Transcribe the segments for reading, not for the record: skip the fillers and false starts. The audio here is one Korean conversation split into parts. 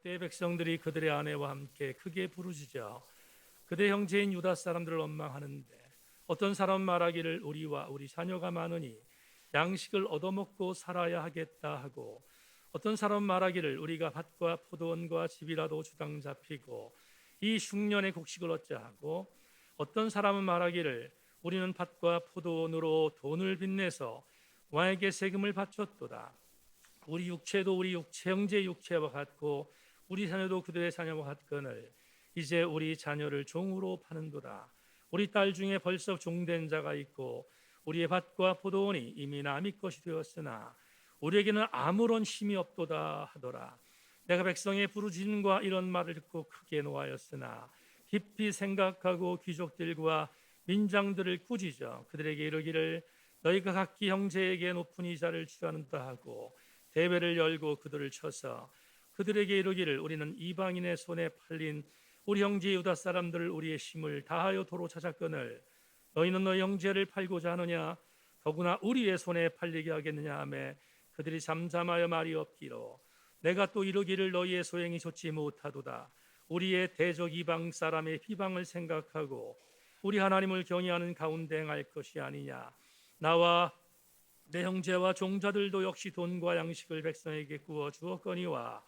그때 백성들이 그들의 아내와 함께 크게 부르짖어 그대 형제인 유다 사람들을 원망하는데 어떤 사람 말하기를 우리와 우리 자녀가 많으니 양식을 얻어먹고 살아야 하겠다 하고 어떤 사람 말하기를 우리가 밭과 포도원과 집이라도 주당 잡히고 이 흉년의 곡식을 얻자 하고 어떤 사람은 말하기를 우리는 밭과 포도원으로 돈을 빚내서 왕에게 세금을 바쳤도다. 우리 육체도 우리 육체 형제 육체와 같고 우리 자녀도 그들의 자녀와 같거늘 이제 우리 자녀를 종으로 파는도다. 우리 딸 중에 벌써 종된 자가 있고 우리의 밭과 포도원이 이미 남의 것이 되었으나 우리에게는 아무런 힘이 없도다 하더라. 내가 백성의 부르짖음과 이런 말을 듣고 크게 노하였으나 깊이 생각하고 귀족들과 민장들을 꾸짖어 그들에게 이르기를 너희가 각기 형제에게 높은 이자를 취하는다 하고 대회를 열고 그들을 쳐서 그들에게 이르기를 우리는 이방인의 손에 팔린 우리 형제 유다 사람들을 우리의 힘을 다하여 도로 찾았거늘 너희는 너희 형제를 팔고자 하느냐 더구나 우리의 손에 팔리게 하겠느냐 하매 그들이 잠잠하여 말이 없기로 내가 또 이르기를 너희의 소행이 좋지 못하도다. 우리의 대적 이방 사람의 비방을 생각하고 우리 하나님을 경외하는 가운데 행할 것이 아니냐. 나와 내 형제와 종자들도 역시 돈과 양식을 백성에게 구워 주었거니와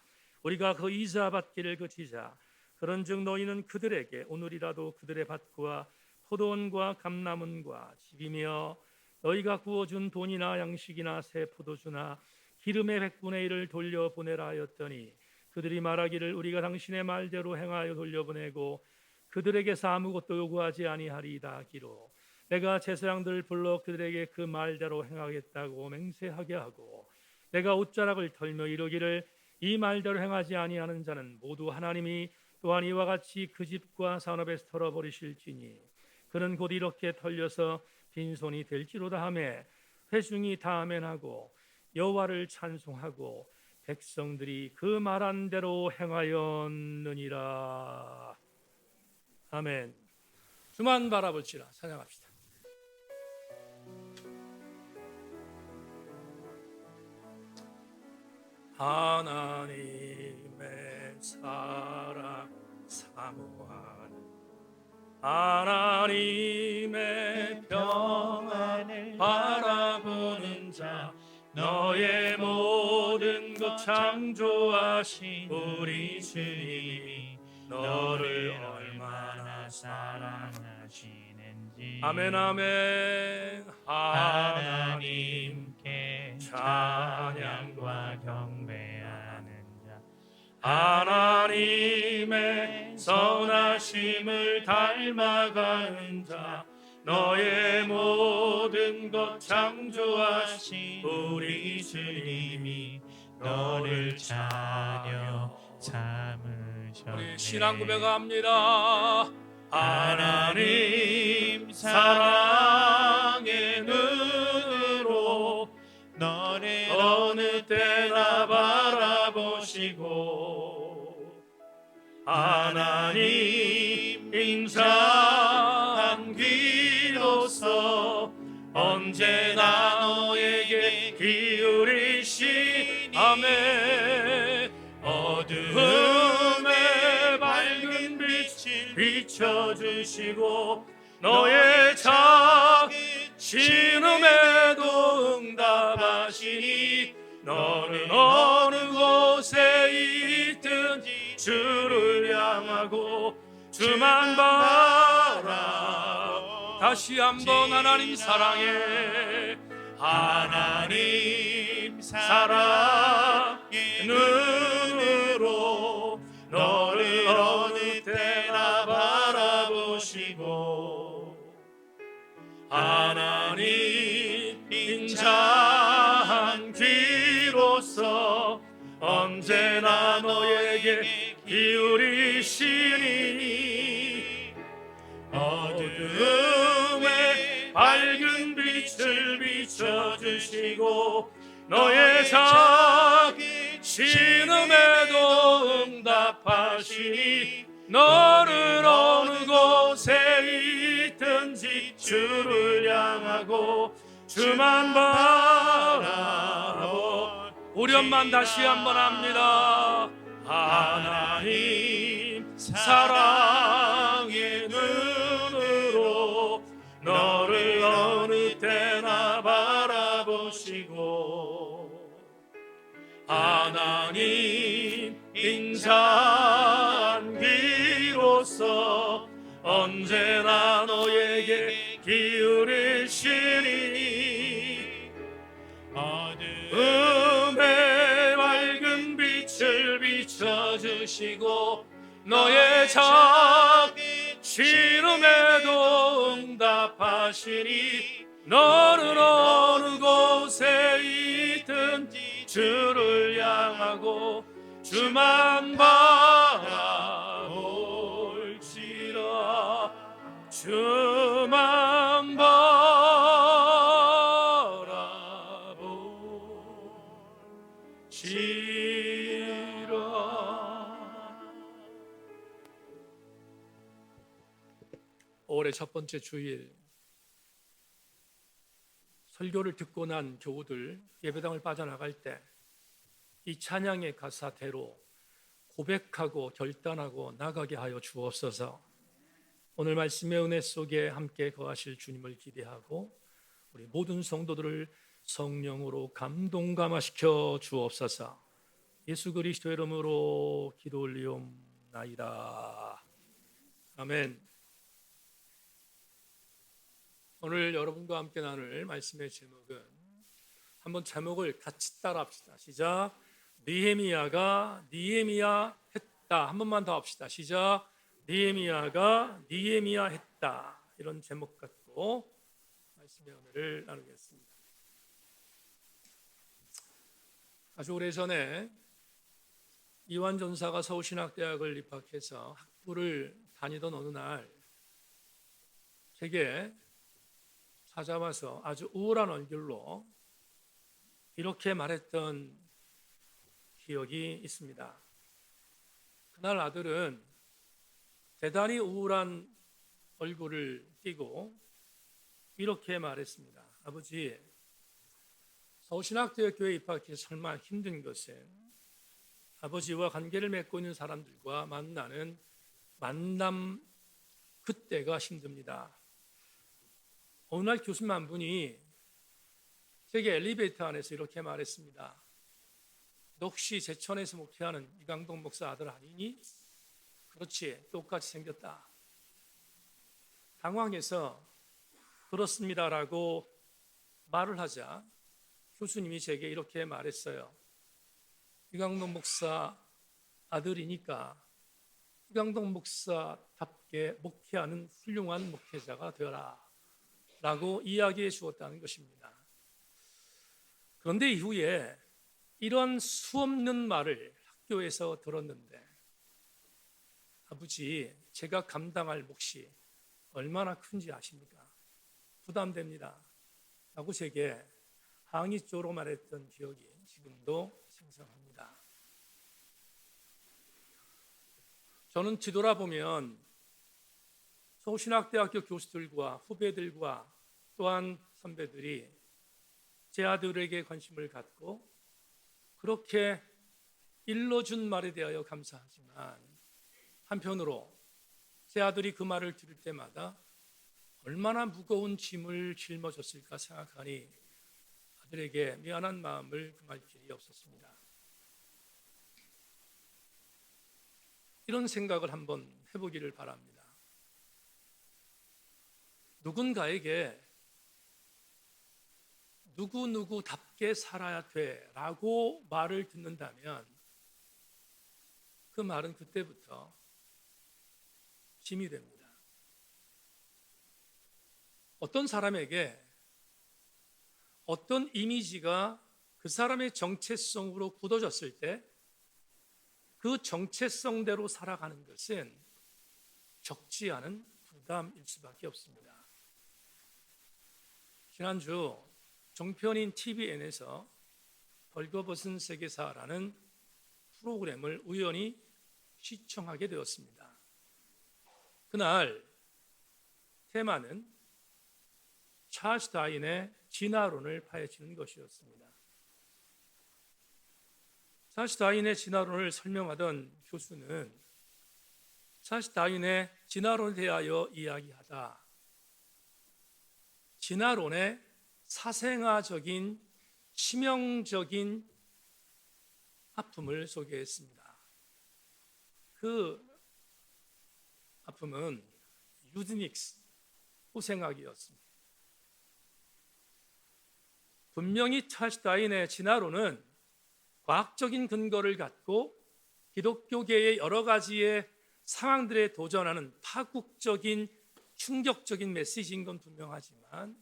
우리가 그 이자 받기를 그치자. 그런즉 너희는 그들에게 오늘이라도 그들의 밭과 포도원과 감람원과 집이며 너희가 구워준 돈이나 양식이나 새 포도주나 기름의 100분의 1을 돌려보내라 하였더니 그들이 말하기를 우리가 당신의 말대로 행하여 돌려보내고 그들에게서 아무것도 요구하지 아니하리이다 하기로 내가 제사장들을 불러 그들에게 그 말대로 행하겠다고 맹세하게 하고 내가 옷자락을 털며 이르기를 이 말대로 행하지 아니하는 자는 모두 하나님이 또한 이와 같이 그 집과 산업에서 털어버리실지니 그는 곧 이렇게 털려서 빈손이 될지로다 하매 회중이 다 아멘하고 여호와를 찬송하고 백성들이 그 말한 대로 행하였느니라. 아멘. 주만 바라볼지라. 찬양합시다. 하나님의 사랑 사모하는 하나님의 평안을 바라보는 자 너의 모든 것 창조하신 우리 주님이 너를 얼마나 사랑하시는지 아멘 아멘. 하나님께 찬양과 경배하는 자 하나님의 선하심을 닮아가는 자 너의 모든 것 창조하신 우리 주님이 너를 자녀 삼으셨네. 우리 신앙 고백합니다. 하나님 사랑의 눈으로 너를 어느 때나 바라보시고 하나님 인자한 귀로서 언제나 너에게 기울이신 아멘. 어두움에 밝은 빛을 비춰주시고 너의 작은 신음에도 응답하시니 너는 어느 곳에 있든지 주를 향하고 주만 바라. 다시 한번 하나님 사랑해. 하나님 사랑의 눈으로 너를 어느 때나 바라보시고 하나님 인자한 귀로서 언제나 너에게 기울이시니 어두움에 밝은 빛을 비춰주시고 너의 작은 신음에도 응답하시니 너는 어느 곳에 있든지 주를 향하고 주만 바라보. 우리 엄만 다시 한번 합니다. 하나님 사랑의 눈으로 너를 어느 때나 바라보시고 하나님 인자한기로서 언제나 너에게 기울이시니 어둠의 맑은 빛을 비춰주시고 너의 작은 시름에도 응답하시니 너는 어느 곳에 있든지 주를 향하고 주만 바라볼지라 주만 바라볼지라. 올해 첫 번째 주일 설교를 듣고 난 교우들 예배당을 빠져나갈 때 이 찬양의 가사대로 고백하고 결단하고 나가게 하여 주옵소서. 오늘 말씀의 은혜 속에 함께 거하실 주님을 기대하고 우리 모든 성도들을 성령으로 감동감화시켜 주옵소서. 예수 그리스도의 이름으로 기도 올리옵나이다. 아멘. 오늘 여러분과 함께 나눌 말씀의 제목은, 한번 제목을 같이 따라합시다. 시작. 느헤미야가 니에미야 했다. 한 번만 더 합시다. 시작. 느헤미야가 니에미야 했다. 이런 제목 갖고 말씀의 은혜를 나누겠습니다. 아주 오래전에 이완 전사가 서울신학대학을 입학해서 학부를 다니던 어느 날 제게 찾아와서 아주 우울한 얼굴로 이렇게 말했던 기억이 있습니다. 그날 아들은 대단히 우울한 얼굴을 띠고 이렇게 말했습니다. 아버지, 서울신학대학교에 입학해서 정말 힘든 것은 아버지와 관계를 맺고 있는 사람들과 만나는 만남 그때가 힘듭니다. 어느 날 교수님 한 분이 제게 엘리베이터 안에서 이렇게 말했습니다. 너 혹시 제천에서 목회하는 이강동 목사 아들 아니니? 그렇지, 똑같이 생겼다. 당황해서 그렇습니다라고 말을 하자 교수님이 제게 이렇게 말했어요. 이강동 목사 아들이니까 이강동 목사답게 목회하는 훌륭한 목회자가 되어라 라고 이야기해 주었다는 것입니다. 그런데 이후에 이런 수없는 말을 학교에서 들었는데 아버지, 제가 감당할 몫이 얼마나 큰지 아십니까? 부담됩니다 라고 제게 항의적으로 말했던 기억이 지금도 생생합니다. 저는 뒤돌아보면 서울신학대학교 교수들과 후배들과 또한 선배들이 제 아들에게 관심을 갖고 그렇게 일러준 말에 대하여 감사하지만 한편으로 제 아들이 그 말을 들을 때마다 얼마나 무거운 짐을 짊어졌을까 생각하니 아들에게 미안한 마음을 금할 길이 없었습니다. 이런 생각을 한번 해보기를 바랍니다. 누군가에게 누구누구답게 살아야 돼 라고 말을 듣는다면 그 말은 그때부터 짐이 됩니다. 어떤 사람에게 어떤 이미지가 그 사람의 정체성으로 굳어졌을 때 그 정체성대로 살아가는 것은 적지 않은 부담일 수밖에 없습니다. 지난주 종편인 TVN에서 벌거벗은 세계사라는 프로그램을 우연히 시청하게 되었습니다. 그날 테마는 찰스 다윈의 진화론을 파헤치는 것이었습니다. 찰스 다윈의 진화론을 설명하던 교수는 찰스 다윈의 진화론에 대하여 이야기하다 진화론의 사생아적인 치명적인 아픔을 소개했습니다. 그 아픔은 유드닉스, 후생학이었습니다. 분명히 찰스 다윈의 진화론은 과학적인 근거를 갖고 기독교계의 여러 가지의 상황들에 도전하는 파국적인 충격적인 메시지인 건 분명하지만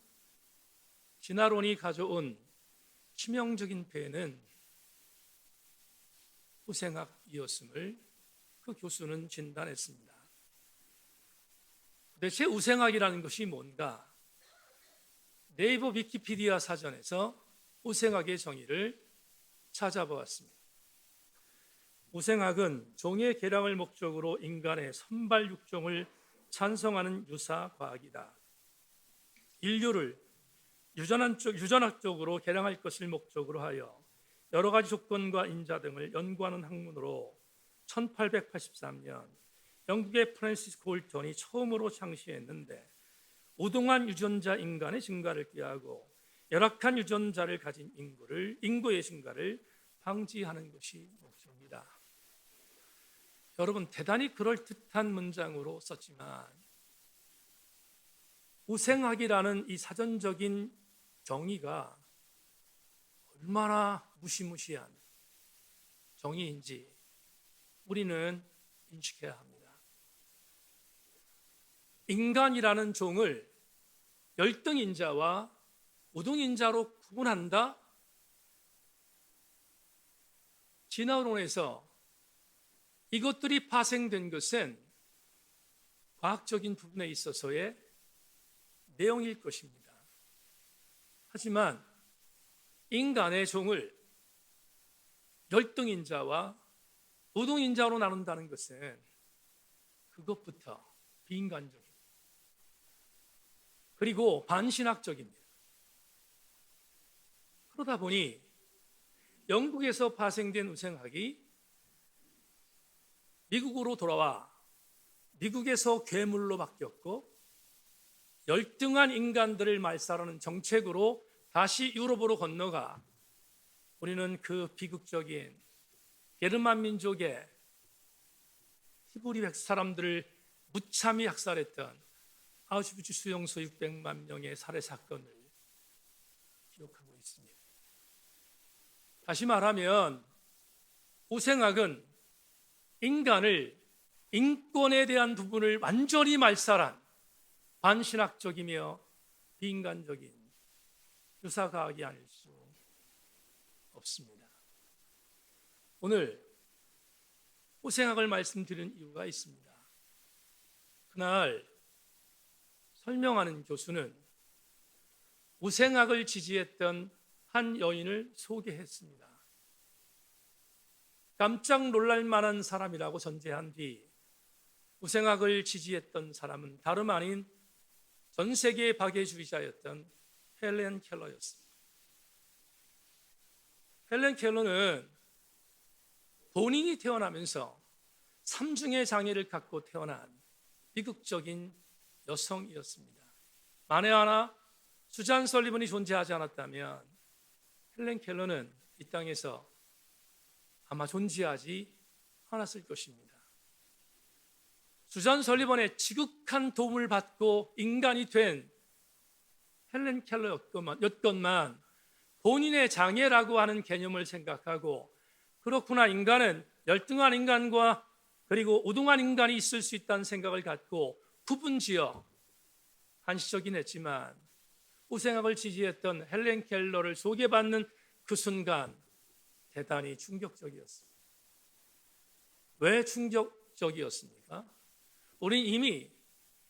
진화론이 가져온 치명적인 폐해는 우생학이었음을 그 교수는 진단했습니다. 대체 우생학이라는 것이 뭔가? 네이버 위키피디아 사전에서 우생학의 정의를 찾아보았습니다. 우생학은 종의 개량을 목적으로 인간의 선발 육종을 찬성하는 유사 과학이다. 인류를 유전학적으로 개량할 것을 목적으로 하여 여러 가지 조건과 인자 등을 연구하는 학문으로 1883년 영국의 프랜시스 콜턴이 처음으로 창시했는데 우동한 유전자 인간의 증가를 꾀하고 열악한 유전자를 가진 인구의 증가를 방지하는 것이 목적이다. 여러분, 대단히 그럴듯한 문장으로 썼지만 우생학이라는 이 사전적인 정의가 얼마나 무시무시한 정의인지 우리는 인식해야 합니다. 인간이라는 종을 열등인자와 우등인자로 구분한다? 진화론에서 이것들이 파생된 것은 과학적인 부분에 있어서의 내용일 것입니다. 하지만 인간의 종을 열등인자와 우등인자로 나눈다는 것은 그것부터 비인간적입니다. 그리고 반신학적입니다. 그러다 보니 영국에서 파생된 우생학이 미국으로 돌아와 미국에서 괴물로 바뀌었고 열등한 인간들을 말살하는 정책으로 다시 유럽으로 건너가 우리는 그 비극적인 게르만 민족의 히브리 사람들을 무참히 학살했던 아우슈비츠 수용소 600만 명의 살해 사건을 기억하고 있습니다. 다시 말하면 우생학은 인간을 인권에 대한 부분을 완전히 말살한 반신학적이며 비인간적인 유사과학이 아닐 수 없습니다. 오늘 우생학을 말씀드리는 이유가 있습니다. 그날 설명하는 교수는 우생학을 지지했던 한 여인을 소개했습니다. 깜짝 놀랄 만한 사람이라고 전제한 뒤 우생학을 지지했던 사람은 다름 아닌 전 세계의 박애주의자였던 헬렌 켈러였습니다. 헬렌 켈러는 본인이 태어나면서 3중의 장애를 갖고 태어난 비극적인 여성이었습니다. 만에 하나 수잔 설리번이 존재하지 않았다면 헬렌 켈러는 이 땅에서 아마 존재하지 않았을 것입니다. 수잔 설리번의 지극한 도움을 받고 인간이 된 헬렌 켈러였건만 본인의 장애라고 하는 개념을 생각하고 그렇구나, 인간은 열등한 인간과 그리고 우등한 인간이 있을 수 있다는 생각을 갖고 구분지어 한시적이긴 했지만 우생학을 지지했던 헬렌 켈러를 소개받는 그 순간 대단히 충격적이었습니다. 왜 충격적이었습니까? 우린 이미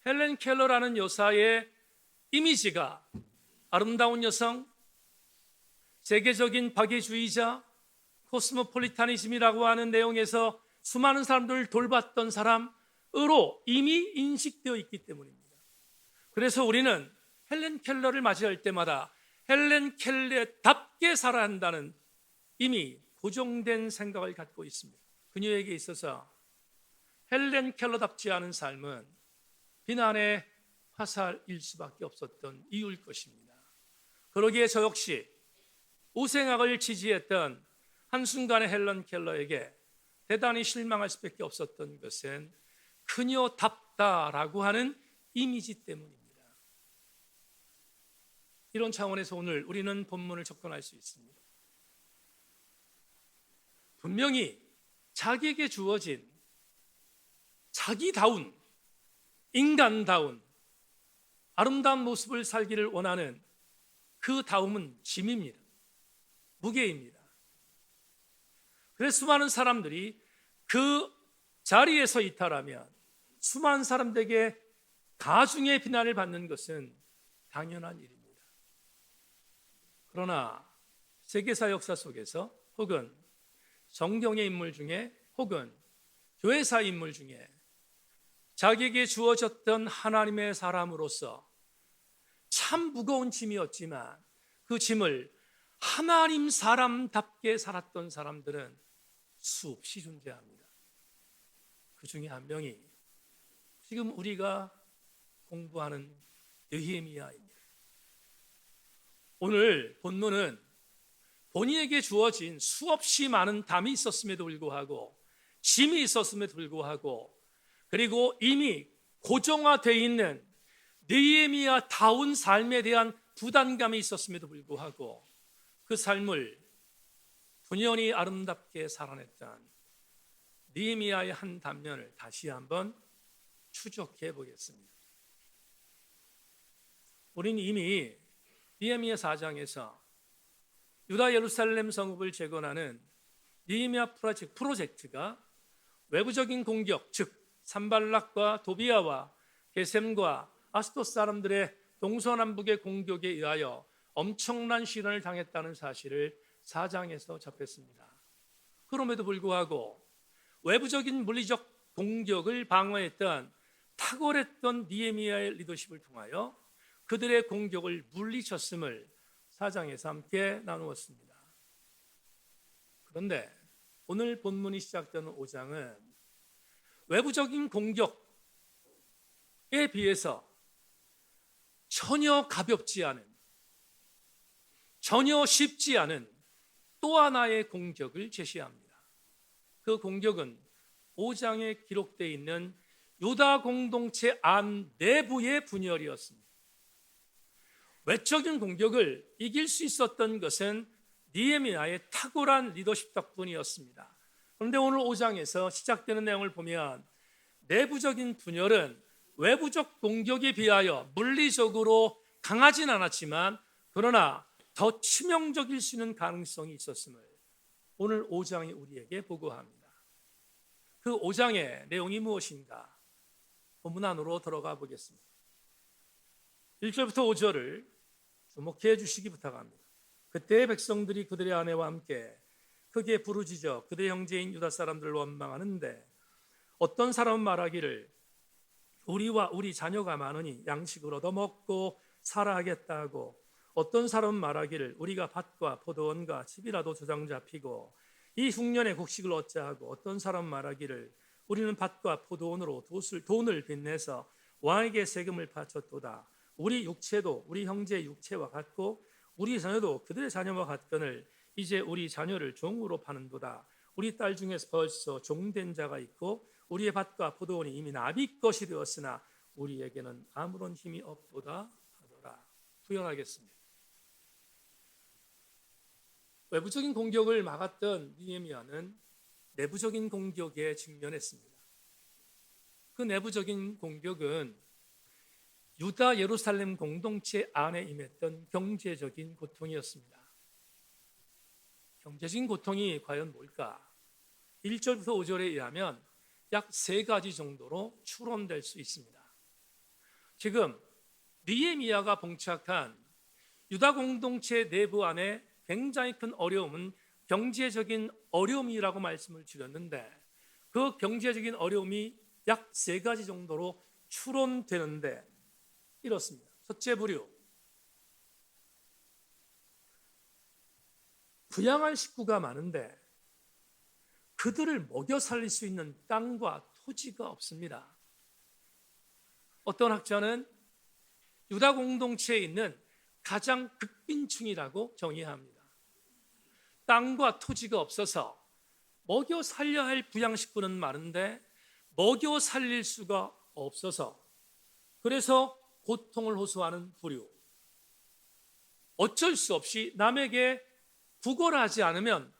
헬렌 켈러라는 여사의 이미지가 아름다운 여성, 세계적인 박애주의자, 코스모폴리타니즘이라고 하는 내용에서 수많은 사람들을 돌봤던 사람으로 이미 인식되어 있기 때문입니다. 그래서 우리는 헬렌 켈러를 맞이할 때마다 헬렌 켈러답게 살아야 한다는 이미 고정된 생각을 갖고 있습니다. 그녀에게 있어서 헬렌 켈러답지 않은 삶은 비난의 화살일 수밖에 없었던 이유일 것입니다. 그러기에 저 역시 우생학을 지지했던 한순간의 헬렌 켈러에게 대단히 실망할 수밖에 없었던 것은 그녀답다라고 하는 이미지 때문입니다. 이런 차원에서 오늘 우리는 본문을 접근할 수 있습니다. 분명히 자기에게 주어진 자기다운, 인간다운 아름다운 모습을 살기를 원하는 그 다움은 짐입니다. 무게입니다. 그래서 수많은 사람들이 그 자리에서 이탈하면 수많은 사람들에게 가중의 비난을 받는 것은 당연한 일입니다. 그러나 세계사 역사 속에서 혹은 성경의 인물 중에 혹은 교회사 인물 중에 자기에게 주어졌던 하나님의 사람으로서 참 무거운 짐이었지만 그 짐을 하나님 사람답게 살았던 사람들은 수없이 존재합니다. 그 중에 한 명이 지금 우리가 공부하는 느헤미야입니다. 오늘 본문은 본인에게 주어진 수없이 많은 담이 있었음에도 불구하고 짐이 있었음에도 불구하고 그리고 이미 고정화되어 있는 느헤미야다운 삶에 대한 부담감이 있었음에도 불구하고 그 삶을 분연히 아름답게 살아냈던 느헤미야의 한 단면을 다시 한번 추적해 보겠습니다. 우리는 이미 느헤미야 4장에서 유다 예루살렘 성읍을 재건하는 느헤미야 프로젝트가 외부적인 공격, 즉 산발락과 도비아와 게셈과 아스돗 사람들의 동서남북의 공격에 의하여 엄청난 시련을 당했다는 사실을 4장에서 접했습니다. 그럼에도 불구하고 외부적인 물리적 공격을 방어했던 탁월했던 느헤미야의 리더십을 통하여 그들의 공격을 물리쳤음을 4장에서 함께 나누었습니다. 그런데 오늘 본문이 시작되는 5장은 외부적인 공격에 비해서 전혀 가볍지 않은, 전혀 쉽지 않은 또 하나의 공격을 제시합니다. 그 공격은 5장에 기록되어 있는 유다 공동체 안 내부의 분열이었습니다. 외적인 공격을 이길 수 있었던 것은 느헤미야의 탁월한 리더십 덕분이었습니다. 그런데 오늘 5장에서 시작되는 내용을 보면 내부적인 분열은 외부적 공격에 비하여 물리적으로 강하진 않았지만 그러나 더 치명적일 수 있는 가능성이 있었음을 오늘 5장이 우리에게 보고합니다. 그 5장의 내용이 무엇인가? 본문 안으로 들어가 보겠습니다. 1절부터 5절을 주목해 주시기 부탁합니다. 그때 백성들이 그들의 아내와 함께 크게 부르짖어 그들의 형제인 유다 사람들을 원망하는데 어떤 사람은 말하기를 우리와 우리 자녀가 많으니 양식을 얻어먹고 살아야겠다 하고 어떤 사람은 말하기를 우리가 밭과 포도원과 집이라도 조장 잡히고 이 흉년에 곡식을 얻자 하고 어떤 사람은 말하기를 우리는 밭과 포도원으로 돈을 빚내서 왕에게 세금을 바쳤도다. 우리 육체도 우리 형제의 육체와 같고 우리 자녀도 그들의 자녀와 같거늘 이제 우리 자녀를 종으로 파는도다. 우리 딸 중에서 벌써 종된 자가 있고 우리의 밭과 포도원이 이미 나비 것이 되었으나 우리에게는 아무런 힘이 없도다 하더라. 부연하겠습니다. 외부적인 공격을 막았던 느헤미야는 내부적인 공격에 직면했습니다. 그 내부적인 공격은 유다 예루살렘 공동체 안에 임했던 경제적인 고통이었습니다. 경제적인 고통이 과연 뭘까? 1절부터 5절에 의하면 약 3가지 정도로 추론될 수 있습니다. 지금 느헤미야가 봉착한 유다 공동체 내부 안에 굉장히 큰 어려움은 경제적인 어려움이라고 말씀을 드렸는데 그 경제적인 어려움이 약 3가지 정도로 추론되는데 이렇습니다. 첫째 부류, 부양할 식구가 많은데 그들을 먹여 살릴 수 있는 땅과 토지가 없습니다. 어떤 학자는 유다 공동체에 있는 가장 극빈층이라고 정의합니다. 땅과 토지가 없어서 먹여 살려야 할 부양식구는 많은데 먹여 살릴 수가 없어서, 그래서 고통을 호소하는 부류. 어쩔 수 없이 남에게 구걸하지 않으면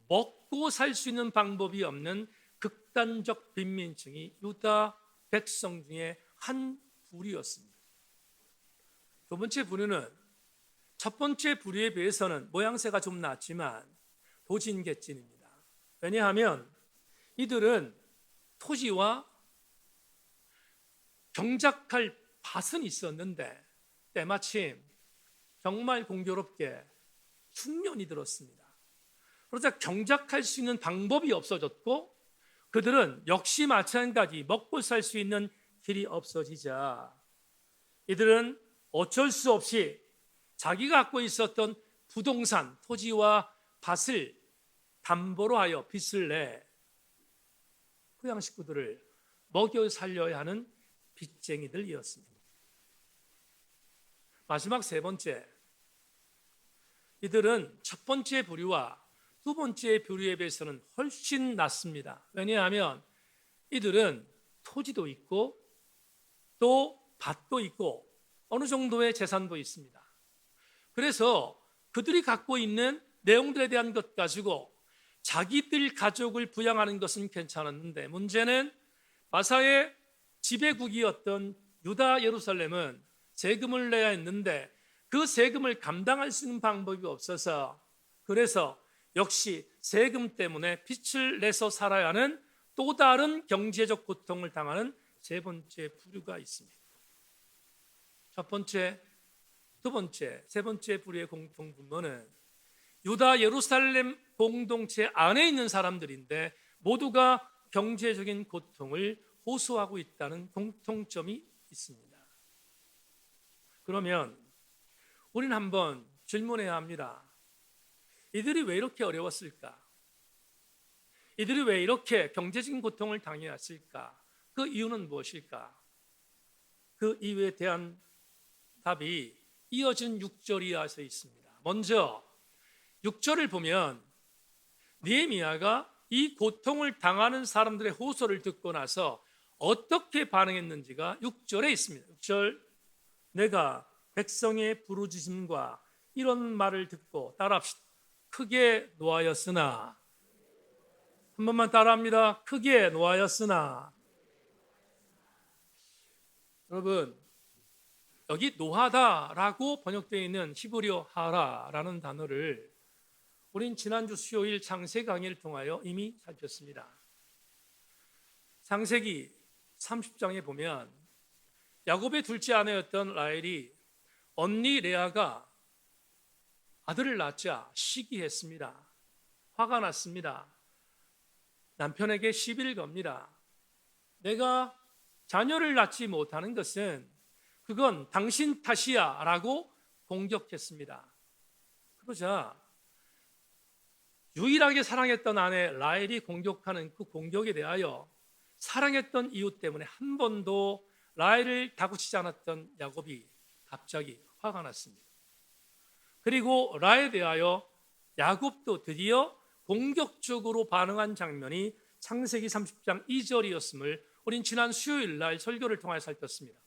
먹고 살 수 있는 방법이 없는 극단적 빈민층이 유다 백성 중에 한 부류였습니다. 두 번째 부류는 첫 번째 부류에 비해서는 모양새가 좀 낫지만 도진개찐입니다. 왜냐하면 이들은 토지와 경작할 밭은 있었는데 때마침 정말 공교롭게 흉년이 들었습니다. 그러자 경작할 수 있는 방법이 없어졌고 그들은 역시 마찬가지 먹고 살 수 있는 길이 없어지자 이들은 어쩔 수 없이 자기가 갖고 있었던 부동산, 토지와 밭을 담보로 하여 빚을 내 고향 식구들을 먹여 살려야 하는 빚쟁이들이었습니다. 마지막 세 번째, 이들은 첫 번째 부류와 두 번째 부류에 비해서는 훨씬 낫습니다. 왜냐하면 이들은 토지도 있고 또 밭도 있고 어느 정도의 재산도 있습니다. 그래서 그들이 갖고 있는 내용들에 대한 것 가지고 자기들 가족을 부양하는 것은 괜찮았는데 문제는 바사의 지배국이었던 유다 예루살렘은 세금을 내야 했는데 그 세금을 감당할 수 있는 방법이 없어서 그래서 역시 세금 때문에 빚을 내서 살아야 하는 또 다른 경제적 고통을 당하는 세 번째 부류가 있습니다. 첫 번째, 두 번째, 세 번째 부류의 공통분모는 유다 예루살렘 공동체 안에 있는 사람들인데 모두가 경제적인 고통을 호소하고 있다는 공통점이 있습니다. 그러면 우리는 한번 질문해야 합니다. 이들이 왜 이렇게 어려웠을까? 이들이 왜 이렇게 경제적인 고통을 당해야 했을까? 그 이유는 무엇일까? 그 이유에 대한 답이 이어진 6절 이하에 있습니다. 먼저 6절을 보면 느헤미야가 이 고통을 당하는 사람들의 호소를 듣고 나서 어떻게 반응했는지가 6절에 있습니다. 6절, 내가 백성의 부르짖음과 이런 말을 듣고 따라합시다. 크게 노하였으나, 한 번만 따라합니다. 크게 노하였으나. 여러분, 여기 노하다라고 번역되어 있는 히브리어 하라라는 단어를 우린 지난주 수요일 창세기 강의를 통하여 이미 살폈습니다. 창세기 30장에 보면 야곱의 둘째 아내였던 라헬이 언니 레아가 아들을 낳자 시기했습니다. 화가 났습니다. 남편에게 시비를 겁니다. 내가 자녀를 낳지 못하는 것은 그건 당신 탓이야 라고 공격했습니다. 그러자 유일하게 사랑했던 아내 라헬이 공격하는 그 공격에 대하여 사랑했던 이유 때문에 한 번도 라헬을 다그치지 않았던 야곱이 갑자기 화가 났습니다. 그리고 라헬에 대하여 야곱도 드디어 공격적으로 반응한 장면이 창세기 30장 2절이었음을 우린 지난 수요일 날 설교를 통해 살폈습니다.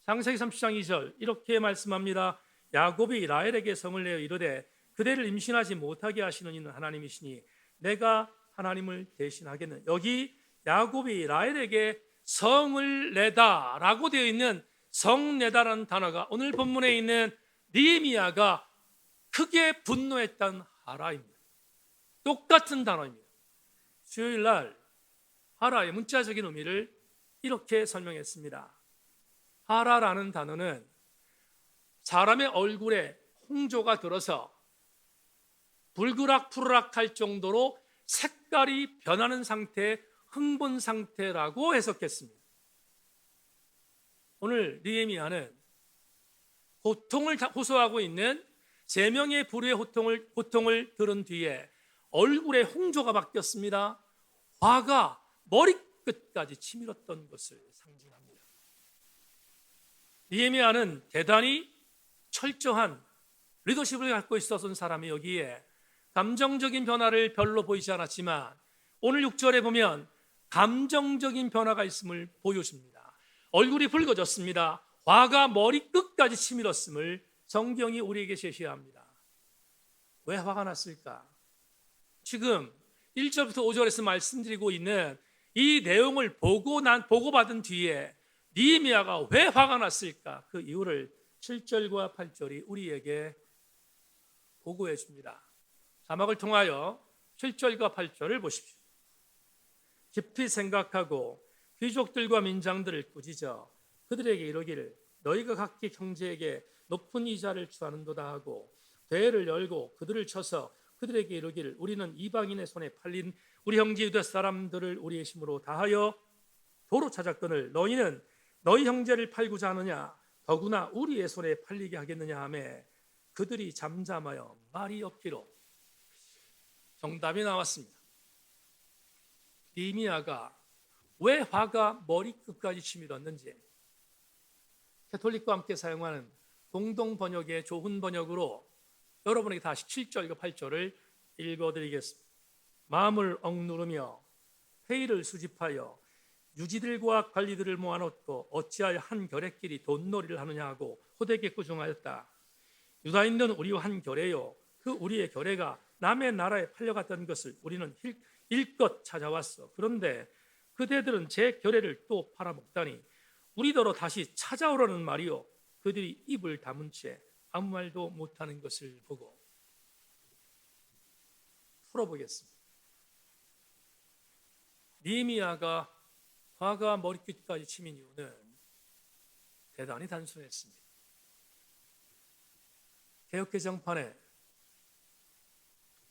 창세기 30장 2절 이렇게 말씀합니다. 야곱이 라헬에게 성을 내어 이르되 그대를 임신하지 못하게 하시는 이는 하나님이시니 내가 하나님을 대신하겠느냐. 여기 야곱이 라헬에게 성을 내다라고 되어 있는 성내다라는 단어가 오늘 본문에 있는 느헤미야가 크게 분노했던 하라입니다. 똑같은 단어입니다. 수요일 날 하라의 문자적인 의미를 이렇게 설명했습니다. 하라라는 단어는 사람의 얼굴에 홍조가 들어서 불그락 할 정도로 색깔이 변하는 상태의 흥분 상태라고 해석했습니다. 오늘 느헤미야는 고통을 호소하고 있는 세 명의 부류의 고통을 들은 뒤에 얼굴에 홍조가 바뀌었습니다. 화가 머리끝까지 치밀었던 것을 상징합니다. 느헤미야는 대단히 철저한 리더십을 갖고 있었던 사람이 여기에 감정적인 변화를 별로 보이지 않았지만 오늘 6절에 보면 감정적인 변화가 있음을 보여줍니다. 얼굴이 붉어졌습니다. 화가 머리끝까지 치밀었음을 성경이 우리에게 제시합니다. 왜 화가 났을까? 지금 1절부터 5절에서 말씀드리고 있는 이 내용을 보고받은 뒤에 느헤미야가 왜 화가 났을까? 그 이유를 7절과 8절이 우리에게 보고해 줍니다. 자막을 통하여 7절과 8절을 보십시오. 깊이 생각하고 귀족들과 민장들을 꾸짖어 그들에게 이르기를 너희가 각기 형제에게 높은 이자를 취하는도다 하고 대회를 열고 그들을 쳐서 그들에게 이르기를 우리는 이방인의 손에 팔린 우리 형제 유다 사람들을 우리의 힘으로 다하여 도로 찾았거늘 너희는 너희 형제를 팔고자 하느냐 더구나 우리의 손에 팔리게 하겠느냐 하매 그들이 잠잠하여 말이 없기로. 정답이 나왔습니다. 느헤미야가 왜 화가 머리끝까지 치밀었는지 캐톨릭과 함께 사용하는 공동 번역의 좋은 번역으로 여러분에게 다시 7절과 8절을 읽어드리겠습니다. 마음을 억누르며 회의를 수집하여 유지들과 관리들을 모아놓고 어찌하여 한 결의끼리 돈놀이를 하느냐 하고 호되게 꾸중하였다. 유다인들은 우리와 한 결의요 그 우리의 결의가 남의 나라에 팔려갔던 것을 우리는 일껏 찾아왔어. 그런데 그대들은 제 결의를 또 팔아먹다니 우리더러 다시 찾아오라는 말이요. 그들이 입을 다문 채 아무 말도 못하는 것을 보고. 풀어보겠습니다. 느헤미야가 화가 머리끝까지 치민 이유는 대단히 단순했습니다. 개역개정판에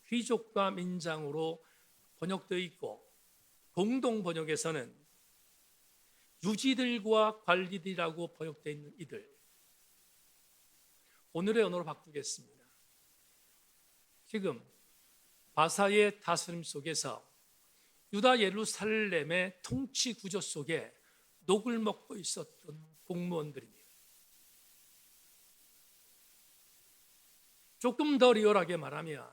귀족과 민장으로 번역되어 있고 공동 번역에서는 유지들과 관리들이라고 번역되어 있는 이들, 오늘의 언어로 바꾸겠습니다. 지금 바사의 다스림 속에서 유다 예루살렘의 통치 구조 속에 녹을 먹고 있었던 공무원들입니다. 조금 더 리얼하게 말하면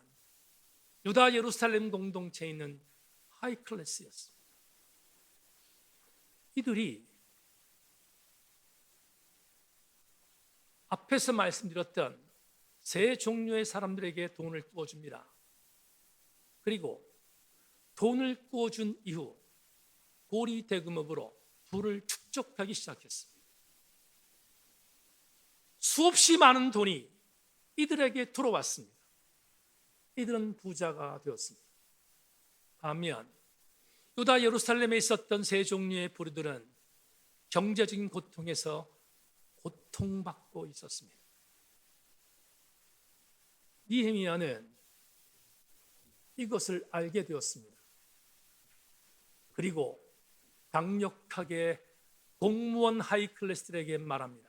유다 예루살렘 공동체에 있는 하이 클래스였습니다. 이들이 앞에서 말씀드렸던 세 종류의 사람들에게 돈을 꾸어줍니다. 그리고 돈을 꾸어준 이후 고리 대금업으로 부를 축적하기 시작했습니다. 수없이 많은 돈이 이들에게 들어왔습니다. 이들은 부자가 되었습니다. 반면 유다 예루살렘에 있었던 세 종류의 부류들은 경제적인 고통에서 고통받고 있었습니다. 느헤미야는 이것을 알게 되었습니다. 그리고 강력하게 공무원 하이클래스들에게 말합니다.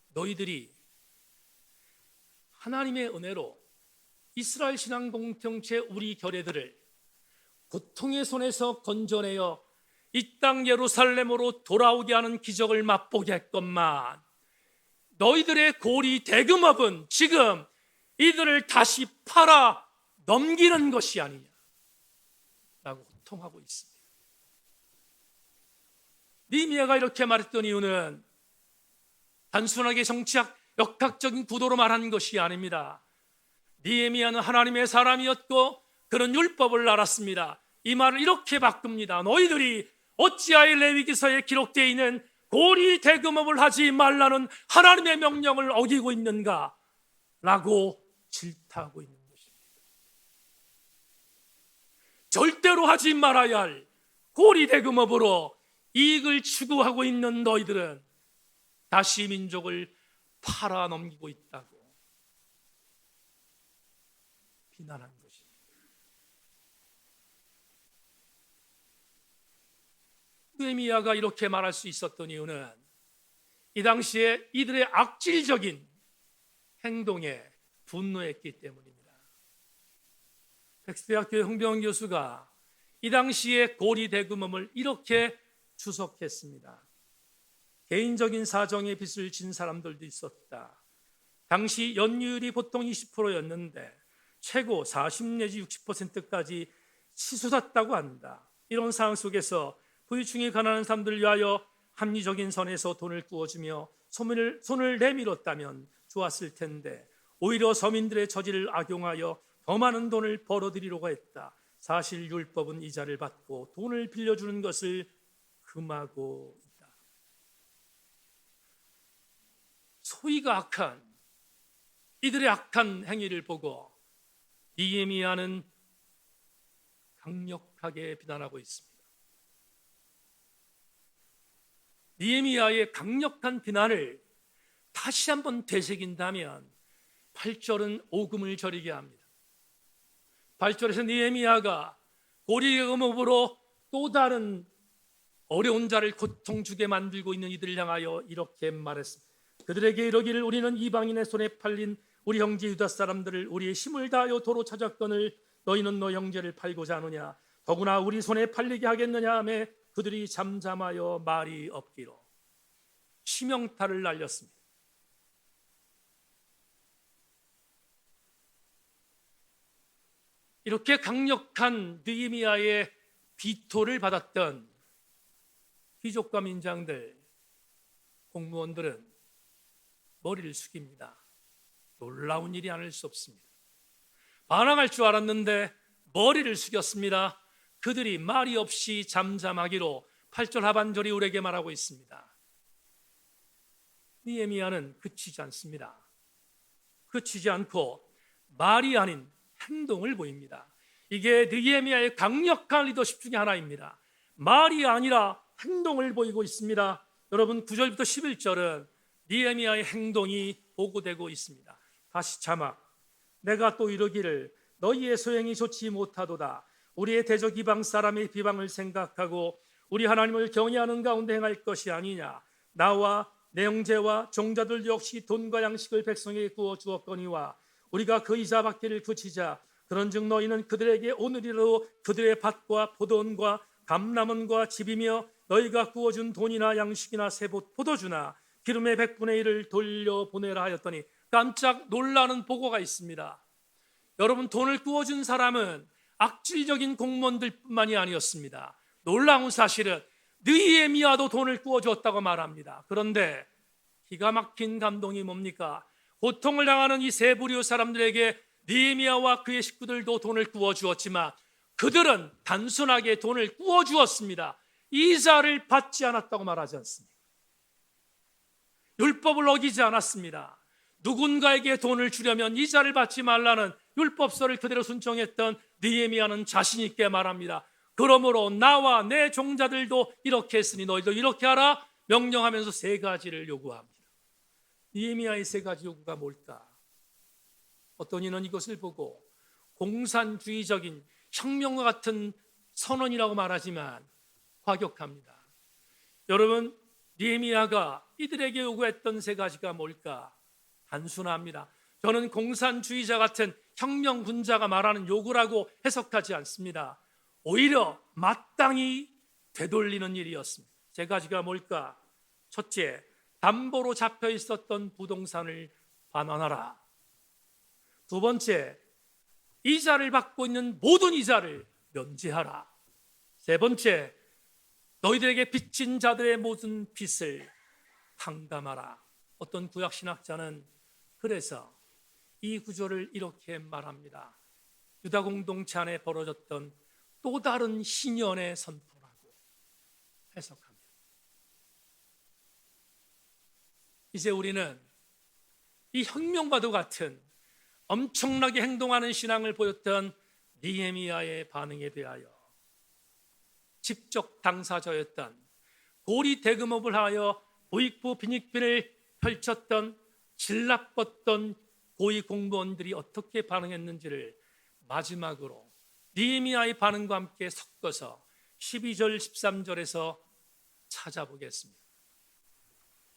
너희들이 하나님의 은혜로 이스라엘 신앙 공동체 우리 결례들을 고통의 손에서 건져내어 이 땅 예루살렘으로 돌아오게 하는 기적을 맛보게 했건만 너희들의 고리 대금업은 지금 이들을 다시 팔아 넘기는 것이 아니냐라고 호통하고 있습니다. 느헤미야가 이렇게 말했던 이유는 단순하게 정치학 역학적인 구도로 말한 것이 아닙니다. 느헤미야는 하나님의 사람이었고 그런 율법을 알았습니다. 이 말을 이렇게 바꿉니다. 너희들이 어찌하여 레위기서에 기록되어 있는 고리 대금업을 하지 말라는 하나님의 명령을 어기고 있는가? 라고 질타하고 있는 것입니다. 절대로 하지 말아야 할 고리 대금업으로 이익을 추구하고 있는 너희들은 다시 민족을 팔아 넘기고 있다고 비난한 것입니다. 느헤미야가 이렇게 말할 수 있었던 이유는 이 당시에 이들의 악질적인 행동에 분노했기 때문입니다. 백스대학교의 홍병원 교수가 이 당시에 고리 대금음을 이렇게 주석했습니다. 개인적인 사정에 빚을 진 사람들도 있었다. 당시 연유율이 보통 20%였는데 최고 40 내지 60%까지 치솟았다고 한다. 이런 상황 속에서 부유층이 가난한 사람들을 위하여 합리적인 선에서 돈을 구워주며 손을 내밀었다면 좋았을 텐데 오히려 서민들의 처지를 악용하여 더 많은 돈을 벌어들이려고 했다. 사실 율법은 이자를 받고 돈을 빌려주는 것을 금하고 있다. 소위가 악한 이들의 악한 행위를 보고 느헤미야는 강력하게 비난하고 있습니다. 느헤미야의 강력한 비난을 다시 한번 되새긴다면 8절은 오금을 저리게 합니다. 8절에서 느헤미야가 고리대금업으로 또 다른 어려운 자를 고통 주게 만들고 있는 이들을 향하여 이렇게 말했습니다. 그들에게 이러기를 우리는 이방인의 손에 팔린 우리 형제 유다 사람들을 우리의 힘을 다하여 도로 찾았거늘 너희는 너 형제를 팔고자 하느냐 더구나 우리 손에 팔리게 하겠느냐 하며 그들이 잠잠하여 말이 없기로 치명타를 날렸습니다. 이렇게 강력한 느헤미야의 비토를 받았던 귀족과 민장들, 공무원들은 머리를 숙입니다. 놀라운 일이 아닐 수 없습니다. 반항할 줄 알았는데 머리를 숙였습니다. 그들이 말이 없이 잠잠하기로 8절 하반절이 우리에게 말하고 있습니다. 느헤미야는 그치지 않습니다. 그치지 않고 말이 아닌 행동을 보입니다. 이게 느헤미야의 강력한 리더십 중에 하나입니다. 말이 아니라 행동을 보이고 있습니다. 여러분 9절부터 11절은 느헤미야의 행동이 보고되고 있습니다. 다시 자막. 내가 또 이르기를 너희의 소행이 좋지 못하도다. 우리의 대적 이방 사람의 비방을 생각하고 우리 하나님을 경외하는 가운데 행할 것이 아니냐. 나와 내 형제와 종자들 역시 돈과 양식을 백성에게 구워 주었거니와 우리가 그 이자 받기를 그치자. 그런즉 너희는 그들에게 오늘이라도 그들의 밭과 포도원과 감람원과 집이며 너희가 구워준 돈이나 양식이나 포도주나 기름의 100분의 1을 돌려보내라 하였더니 깜짝 놀라는 보고가 있습니다. 여러분 돈을 구워준 사람은 악질적인 공무원들뿐만이 아니었습니다. 놀라운 사실은 느헤미야도 돈을 구워주었다고 말합니다. 그런데 기가 막힌 감동이 뭡니까? 고통을 당하는 이 세 부류 사람들에게 느헤미야와 그의 식구들도 돈을 구워주었지만 그들은 단순하게 돈을 구워주었습니다. 이자를 받지 않았다고 말하지 않습니다. 율법을 어기지 않았습니다. 누군가에게 돈을 주려면 이자를 받지 말라는 율법서를 그대로 순종했던 느헤미야는 자신 있게 말합니다. 그러므로 나와 내 종자들도 이렇게 했으니 너희도 이렇게 하라 명령하면서 세 가지를 요구합니다. 느헤미야의 세 가지 요구가 뭘까? 어떤 이는 이것을 보고 공산주의적인 혁명과 같은 선언이라고 말하지만 과격합니다. 여러분 느헤미야가 이들에게 요구했던 세 가지가 뭘까? 단순합니다. 저는 공산주의자 같은 혁명군자가 말하는 요구라고 해석하지 않습니다. 오히려 마땅히 되돌리는 일이었습니다. 세 가지가 뭘까? 첫째, 담보로 잡혀 있었던 부동산을 반환하라. 두 번째, 이자를 받고 있는 모든 이자를 면제하라. 세 번째, 너희들에게 빚진 자들의 모든 빚을 탕감하라. 어떤 구약신학자는 그래서 이 구절을 이렇게 말합니다. 유다 공동체 안에 벌어졌던 또 다른 신년의 선포라고 해석합니다. 이제 우리는 이 혁명과도 같은 엄청나게 행동하는 신앙을 보였던 느헤미야의 반응에 대하여 직접 당사자였던 고리 대금업을 하여 부익부 빈익빈을 펼쳤던 질납뻗던 고위 공무원들이 어떻게 반응했는지를 마지막으로 느헤미야의 반응과 함께 섞어서 12절 13절에서 찾아보겠습니다.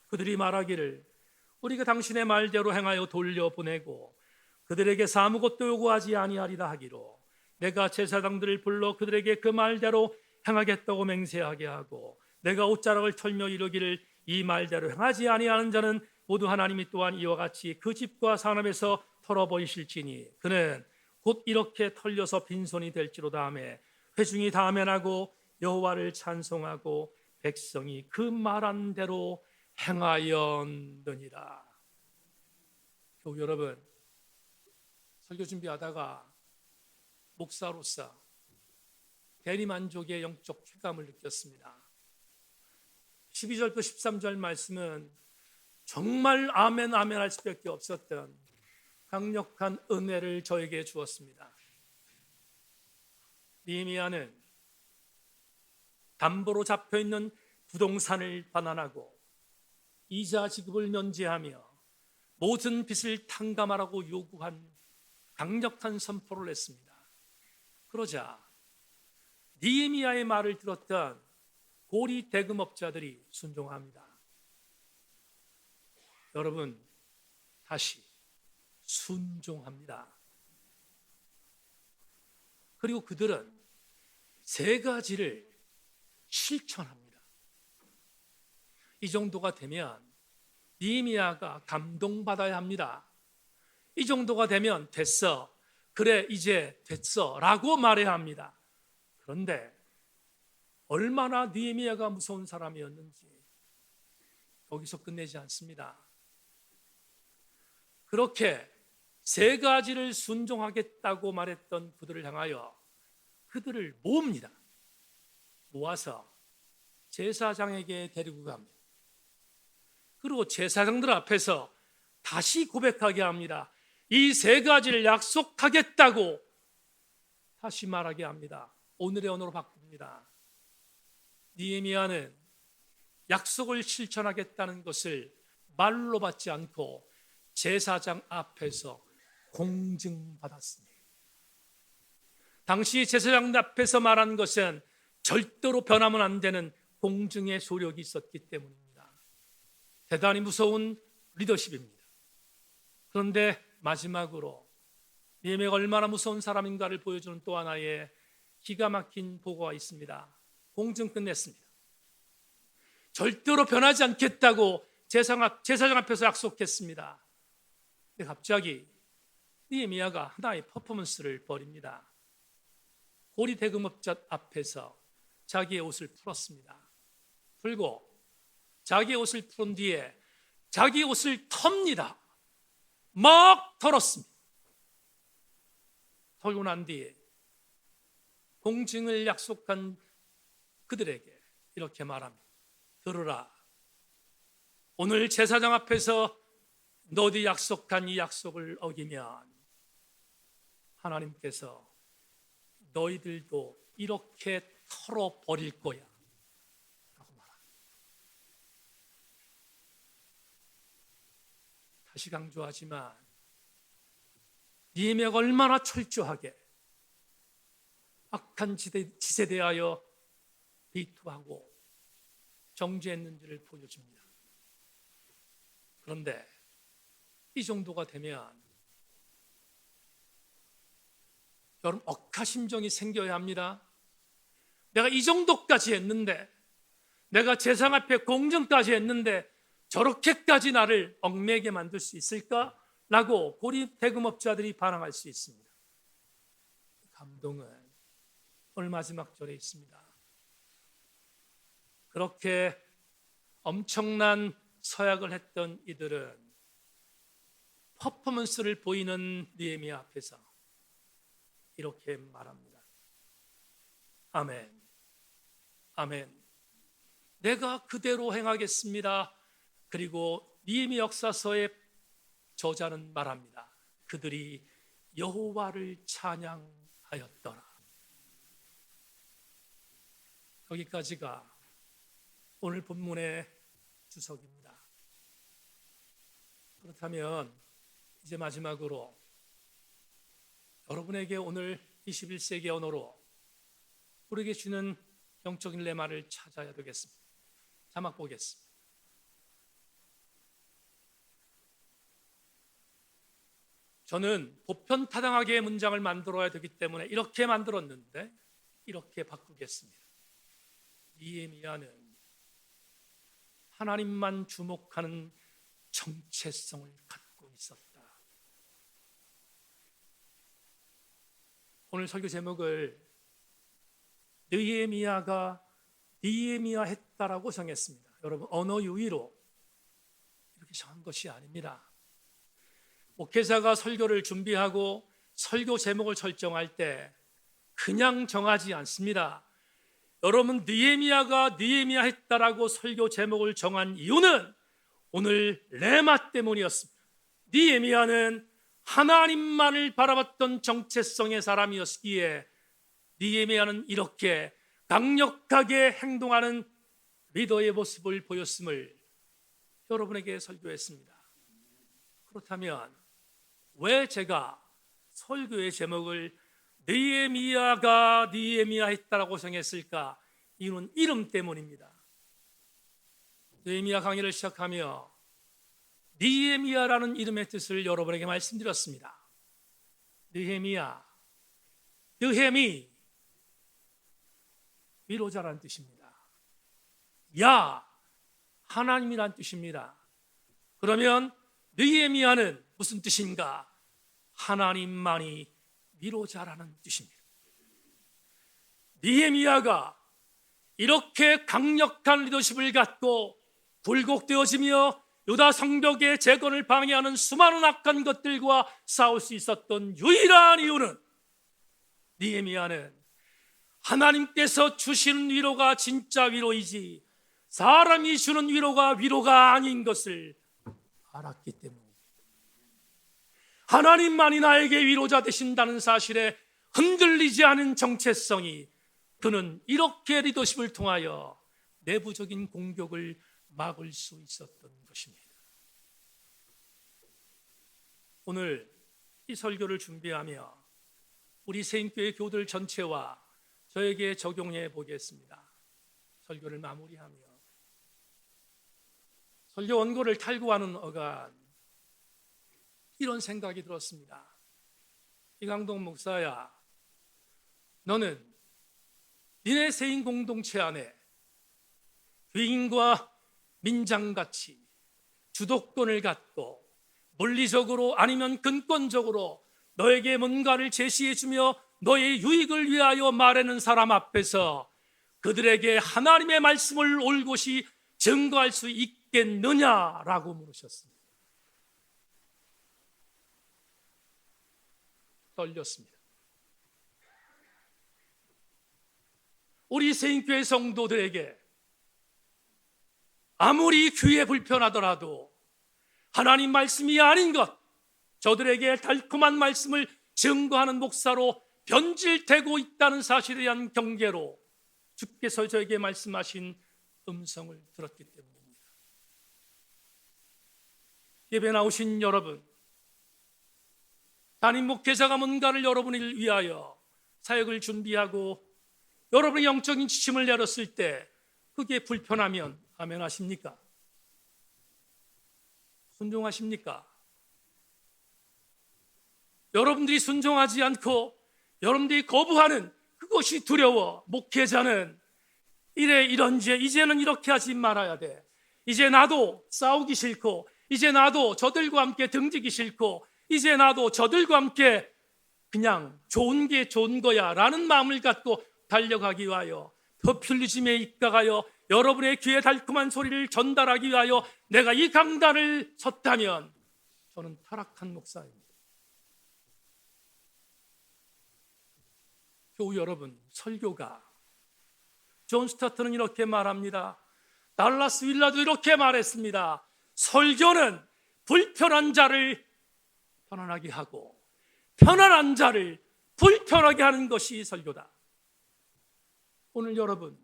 그들이 말하기를 우리가 당신의 말대로 행하여 돌려보내고 그들에게 아무것도 요구하지 아니하리라 하기로 내가 제사장들을 불러 그들에게 그 말대로 행하겠다고 맹세하게 하고 내가 옷자락을 털며 이르기를 이 말대로 행하지 아니하는 자는 모두 하나님이 또한 이와 같이 그 집과 산업에서 털어버리실지니 그는 곧 이렇게 털려서 빈손이 될지로다 하며 회중이 다 아멘하고 여호와를 찬송하고 백성이 그 말한 대로 행하였느니라. 교우 여러분, 설교 준비하다가 목사로서 대리만족의 영적 쾌감을 느꼈습니다. 12절부터 13절 말씀은 정말 아멘 아멘 할 수밖에 없었던 강력한 은혜를 저에게 주었습니다. 느헤미야는 담보로 잡혀있는 부동산을 반환하고 이자 지급을 면제하며 모든 빚을 탕감하라고 요구한 강력한 선포를 했습니다. 그러자 느헤미야의 말을 들었던 고리 대금업자들이 순종합니다. 여러분, 다시 순종합니다. 그리고 그들은 세 가지를 실천합니다. 이 정도가 되면 느헤미야가 감동받아야 합니다. 이 정도가 되면 됐어, 그래 이제 됐어 라고 말해야 합니다. 그런데 얼마나 느헤미야가 무서운 사람이었는지 여기서 끝내지 않습니다. 그렇게 세 가지를 순종하겠다고 말했던 그들을 향하여 그들을 모읍니다. 모아서 제사장에게 데리고 갑니다. 그리고 제사장들 앞에서 다시 고백하게 합니다. 이 세 가지를 약속하겠다고 다시 말하게 합니다. 오늘의 언어로 바꿉니다. 느헤미야는 약속을 실천하겠다는 것을 말로 받지 않고 제사장 앞에서 공증받았습니다. 당시 제사장 앞에서 말한 것은 절대로 변하면 안 되는 공증의 소력이 있었기 때문입니다. 대단히 무서운 리더십입니다. 그런데 마지막으로 느헤미야가 얼마나 무서운 사람인가를 보여주는 또 하나의 기가 막힌 보고가 있습니다. 공증 끝냈습니다. 절대로 변하지 않겠다고 제사장 앞에서 약속했습니다. 근데 갑자기 느헤미야가 하나의 퍼포먼스를 벌입니다. 고리 대금업자 앞에서 자기의 옷을 풀었습니다. 풀고 자기의 옷을 풀은 뒤에 자기의 옷을 텁니다. 막 털었습니다. 털고 난 뒤에 공증을 약속한 그들에게 이렇게 말합니다. 들으라. 오늘 제사장 앞에서 너희 약속한 이 약속을 어기면 하나님께서 너희들도 이렇게 털어버릴 거야 라고 말합니다. 다시 강조하지만 느헤미야가 얼마나 철저하게 악한 짓에 대하여 비토하고 정죄했는지를 보여줍니다. 그런데 이 정도가 되면 여러분, 억하심정이 생겨야 합니다. 내가 이 정도까지 했는데, 내가 제상 앞에 공정까지 했는데 저렇게까지 나를 얽매게 만들 수 있을까? 라고 고리 대금업자들이 반항할 수 있습니다. 감동은 오늘 마지막 절에 있습니다. 그렇게 엄청난 서약을 했던 이들은 퍼포먼스를 보이는 느헤미야 앞에서 이렇게 말합니다. 아멘, 아멘. 내가 그대로 행하겠습니다. 그리고 느헤미야 역사서의 저자는 말합니다. 그들이 여호와를 찬양하였더라. 여기까지가 오늘 본문의 주석입니다. 그렇다면 이제 마지막으로 여러분에게 오늘 21세기 언어로 우리에게 주는 영적인 레마를 찾아야 되겠습니다. 자막 보겠습니다. 저는 보편타당하게 문장을 만들어야 되기 때문에 이렇게 만들었는데 이렇게 바꾸겠습니다. 니에미야는 하나님만 주목하는 정체성을 갖고 있었다. 오늘 설교 제목을 느헤미야가 니에미야 했다라고 정했습니다. 여러분, 언어 유희로 이렇게 정한 것이 아닙니다. 목회자가 설교를 준비하고 설교 제목을 설정할 때 그냥 정하지 않습니다. 여러분, 느헤미야가 느헤미야 했다라고 설교 제목을 정한 이유는 오늘 레마 때문이었습니다. 느헤미야는 하나님만을 바라봤던 정체성의 사람이었기에 느헤미야는 이렇게 강력하게 행동하는 리더의 모습을 보였음을 여러분에게 설교했습니다. 그렇다면 왜 제가 설교의 제목을 느헤미야가 느헤미야 했다라고 정했을까? 이유는 이름 때문입니다. 느헤미야 강의를 시작하며 느헤미야라는 이름의 뜻을 여러분에게 말씀드렸습니다. 느헤미야, 느헤미, 위로자라는 뜻입니다. 야, 하나님이란 뜻입니다. 그러면 느헤미야는 무슨 뜻인가? 하나님만이 위로자라는 뜻입니다. 느헤미야가 이렇게 강력한 리더십을 갖고 굴곡되어지며 유다 성벽의 재건을 방해하는 수많은 악한 것들과 싸울 수 있었던 유일한 이유는 느헤미야는 하나님께서 주시는 위로가 진짜 위로이지 사람이 주는 위로가 아닌 것을 알았기 때문입니다. 하나님만이 나에게 위로자 되신다는 사실에 흔들리지 않은 정체성이 그는 이렇게 리더십을 통하여 내부적인 공격을 막을 수 있었던 것입니다. 오늘 이 설교를 준비하며 우리 세인교회 교우들 전체와 저에게 적용해 보겠습니다. 설교를 마무리하며 설교 원고를 탈구하는 어간 이런 생각이 들었습니다. 이강동 목사야, 너는 니네 세인 공동체 안에 귀인과 민장같이 주도권을 갖고 물리적으로 아니면 근권적으로 너에게 뭔가를 제시해주며 너의 유익을 위하여 말하는 사람 앞에서 그들에게 하나님의 말씀을 올곧이 증거할 수 있겠느냐라고 물으셨습니다. 떨렸습니다. 우리 세인교회 성도들에게 아무리 귀에 불편하더라도 하나님 말씀이 아닌 것, 저들에게 달콤한 말씀을 증거하는 목사로 변질되고 있다는 사실에 대한 경계로 주께서 저에게 말씀하신 음성을 들었기 때문입니다. 예배 나오신 여러분, 담임 목회자가 뭔가를 여러분을 위하여 사역을 준비하고 여러분의 영적인 지침을 내렸을 때 그게 불편하면 아멘 하십니까? 순종하십니까? 여러분들이 순종하지 않고 여러분들이 거부하는 그것이 두려워 목회자는 이제는 이렇게 하지 말아야 돼. 이제 나도 싸우기 싫고 이제 나도 저들과 함께 등지기 싫고 이제 나도 저들과 함께 그냥 좋은 게 좋은 거야 라는 마음을 갖고 달려가기 위하여 포퓰리즘에 입각하여 여러분의 귀에 달콤한 소리를 전달하기 위하여 내가 이 강단을 섰다면 저는 타락한 목사입니다. 교우 여러분, 설교가 존 스타트는 이렇게 말합니다. 달라스 윌라도 이렇게 말했습니다. 설교는 불편한 자를 편안하게 하고 편안한 자를 불편하게 하는 것이 설교다. 오늘 여러분,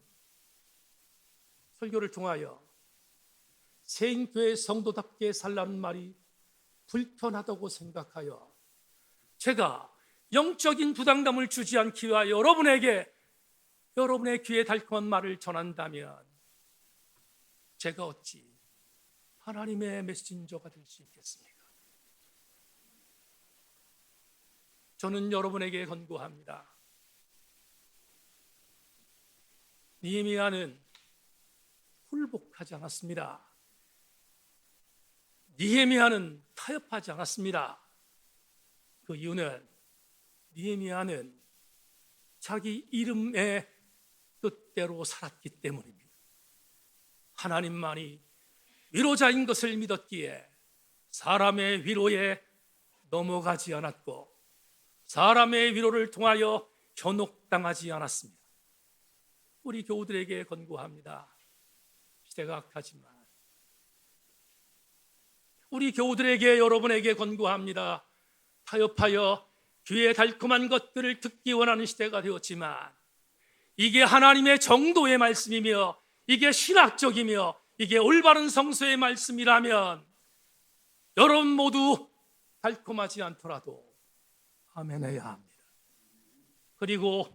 설교를 통하여 세인교회 성도답게 살라는 말이 불편하다고 생각하여 제가 영적인 부담감을 주지 않기 위하여 여러분에게 여러분의 귀에 달콤한 말을 전한다면 제가 어찌 하나님의 메신저가 될 수 있겠습니까? 저는 여러분에게 권고합니다. 느헤미야는 굴복하지 않았습니다. 느헤미야는 타협하지 않았습니다. 그 이유는 느헤미야는 자기 이름의 뜻대로 살았기 때문입니다. 하나님만이 위로자인 것을 믿었기에 사람의 위로에 넘어가지 않았고 사람의 위로를 통하여 현혹당하지 않았습니다. 우리 교우들에게 권고합니다. 시대가 악하지만 우리 교우들에게, 여러분에게 권고합니다. 타협하여 귀에 달콤한 것들을 듣기 원하는 시대가 되었지만 이게 하나님의 정도의 말씀이며 이게 신학적이며 이게 올바른 성서의 말씀이라면 여러분 모두 달콤하지 않더라도 아멘해야 합니다. 그리고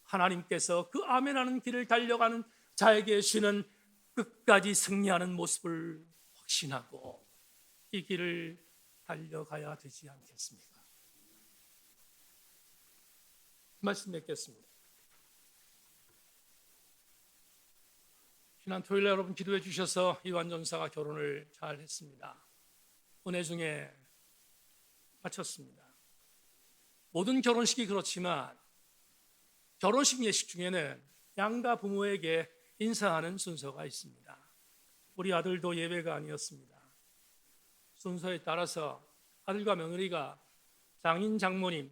하나님께서 그 아멘하는 길을 달려가는 자에게 주시는 끝까지 승리하는 모습을 확신하고 이 길을 달려가야 되지 않겠습니까? 말씀 맺겠습니다. 지난 토요일에 여러분 기도해 주셔서 이완 전사가 결혼을 잘 했습니다. 은혜 중에 마쳤습니다. 모든 결혼식이 그렇지만 결혼식 예식 중에는 양가 부모에게 인사하는 순서가 있습니다. 우리 아들도 예외가 아니었습니다. 순서에 따라서 아들과 며느리가 장인 장모님,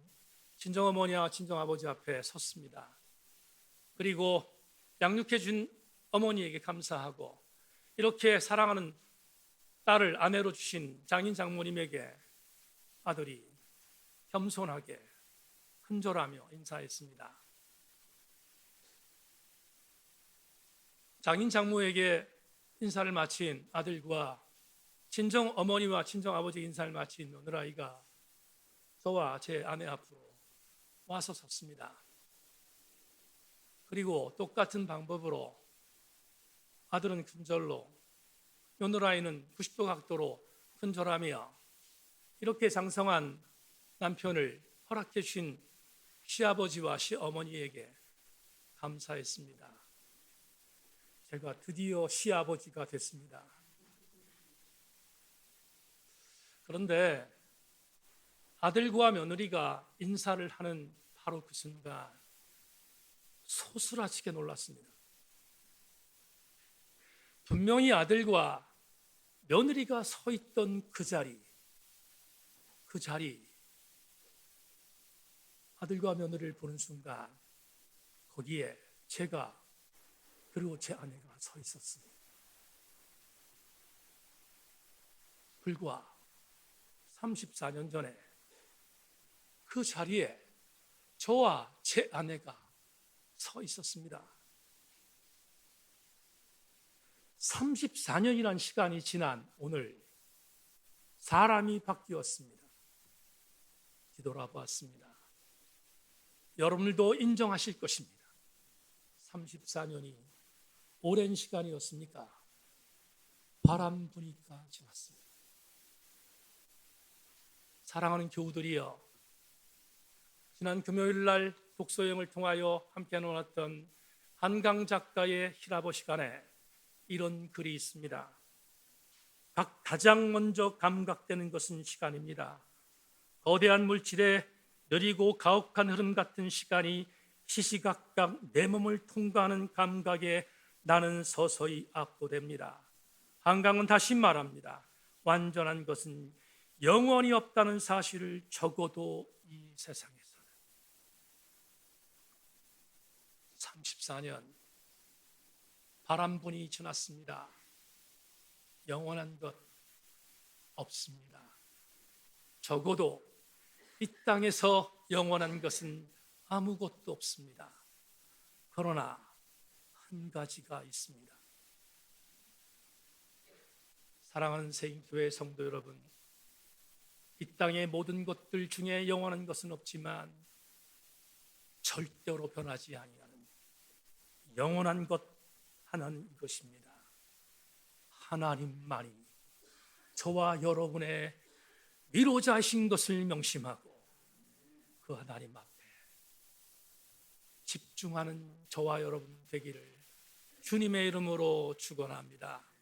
친정어머니와 친정아버지 앞에 섰습니다. 그리고 양육해 준 어머니에게 감사하고 이렇게 사랑하는 딸을 아내로 주신 장인 장모님에게 아들이 겸손하게 큰절하며 인사했습니다. 장인 장모에게 인사를 마친 아들과 친정 어머니와 친정 아버지 인사를 마친 며느라이가 저와 제 아내 앞으로 와서 섰습니다. 그리고 똑같은 방법으로 아들은 큰절로, 며느라이는 90도 각도로 큰절하며 이렇게 장성한 남편을 허락해 주신 시아버지와 시어머니에게 감사했습니다. 제가 드디어 시아버지가 됐습니다. 그런데 아들과 며느리가 인사를 하는 바로 그 순간 소스라치게 놀랐습니다. 분명히 아들과 며느리가 서 있던 그 자리, 아들과 며느리를 보는 순간 거기에 제가 그리고 제 아내가 서 있었습니다. 불과 34년 전에 그 자리에 저와 제 아내가 서 있었습니다. 34년이라는 시간이 지난 오늘 사람이 바뀌었습니다. 뒤돌아보았습니다. 여러분들도 인정하실 것입니다. 34년이 오랜 시간이었습니까? 바람 부니까 지났습니다. 사랑하는 교우들이여, 지난 금요일 날 독서여행을 통하여 함께 나눴던 한강 작가의 히라보 시간에 이런 글이 있습니다. 가장 먼저 감각되는 것은 시간입니다. 거대한 물질의 느리고 가혹한 흐름 같은 시간이 시시각각 내 몸을 통과하는 감각에 나는 서서히 압도됩니다. 한강은 다시 말합니다. 완전한 것은 영원히 없다는 사실을 적어도 이 세상에서는 34년 바람분이 지났습니다. 영원한 것 없습니다. 적어도 이 땅에서 영원한 것은 아무것도 없습니다. 그러나 한 가지가 있습니다. 사랑하는 새인교회 성도 여러분, 이 땅의 모든 것들 중에 영원한 것은 없지만 절대로 변하지 아니하는 영원한 것 하나는 이것입니다. 하나님만이 저와 여러분의 위로자이신 것을 명심하고 그 하나님 앞에 집중하는 저와 여러분 되기를 주님의 이름으로 축원합니다.